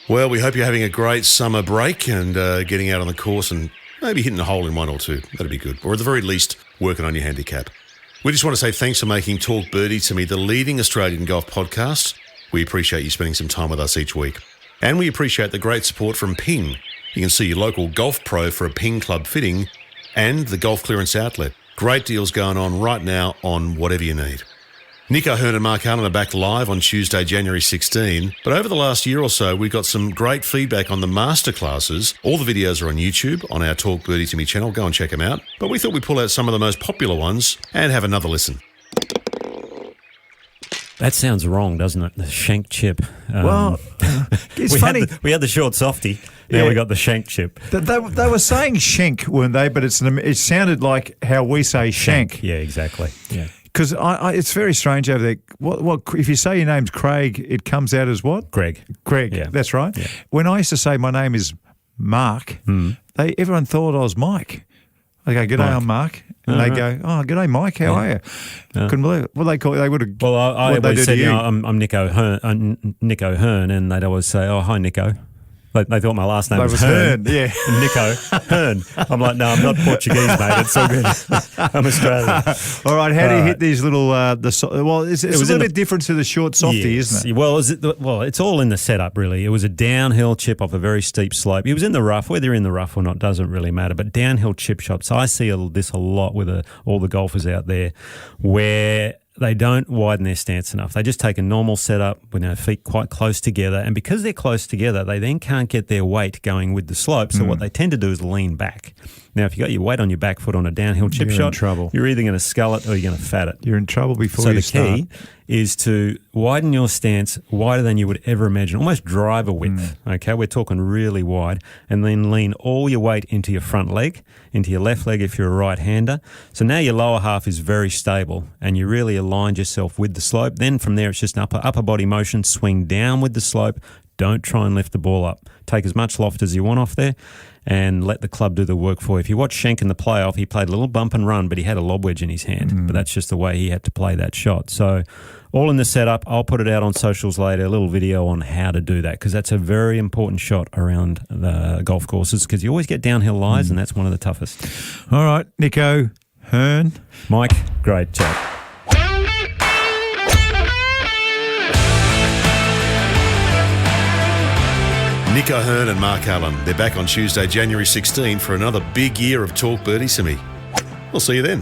Well, we hope you're having a great summer break and getting out on the course and maybe hitting a hole in one or two. That'd be good. Or at the very least, working on your handicap. We just want to say thanks for making Talk Birdie To Me the leading Australian golf podcast. We appreciate you spending some time with us each week. And we appreciate the great support from Ping. You can see your local golf pro for a Ping club fitting and the Golf Clearance Outlet. Great deals going on right now on whatever you need. Nico Hearn and Mark Allen are back live on Tuesday, January 16. But over the last year or so, we got some great feedback on the Masterclasses. All the videos are on YouTube on our Talk Birdie To Me channel. Go and check them out. But we thought we'd pull out some of the most popular ones and have another listen. That sounds wrong, doesn't it? The shank chip. It's funny. We had the short softy. Now we got the shank chip. They were saying shank, weren't they? But it sounded like how we say shank. Yeah, exactly. Yeah. Because it's very strange over there. What if you say your name's Craig, it comes out as what? Greg. Yeah. That's right. Yeah. When I used to say my name is Mark, everyone thought I was Mike. I go, "G'day, I'm Mark," and they go, "Oh, g'day, Mike. How are you?" Couldn't believe it. Well, they would have. Well, I always said, I'm Nico Hearn, and they'd always say, "Oh, hi, Nico." They thought my last name was Hearn. Yeah. Nico Hearn. I'm like, no, I'm not Portuguese, mate. It's all good. I'm Australian. All right. How do you hit these little? It's a little bit different to the short softy, isn't it? Well, it's all in the setup, really. It was a downhill chip off a very steep slope. It was in the rough. Whether you're in the rough or not doesn't really matter. But downhill chip shots, I see this a lot with all the golfers out there, where they don't widen their stance enough. They just take a normal setup with their feet quite close together. And because they're close together, they then can't get their weight going with the slope. So what they tend to do is lean back. Now, if you got your weight on your back foot on a downhill chip shot, in trouble. You're either going to scull it or you're going to fat it. You're in trouble before you start. So the key is to widen your stance wider than you would ever imagine, almost driver width, okay? We're talking really wide, and then lean all your weight into your front leg, into your left leg if you're a right-hander. So now your lower half is very stable, and you really aligned yourself with the slope. Then from there, it's just an upper body motion, swing down with the slope. Don't try and lift the ball up. Take as much loft as you want off there and let the club do the work for you. If you watch Schenk in the playoff, he played a little bump and run, but he had a lob wedge in his hand. But that's just the way he had to play that shot. So all in the setup. I'll put it out on socials later, a little video on how to do that, because that's a very important shot around the golf courses, because you always get downhill lies, and that's one of the toughest. All right, Nico Hearn. Mike, great chat. Nico Hearn and Mark Allen. They're back on Tuesday, January 16 for another big year of Talk Birdie To Me. We'll see you then.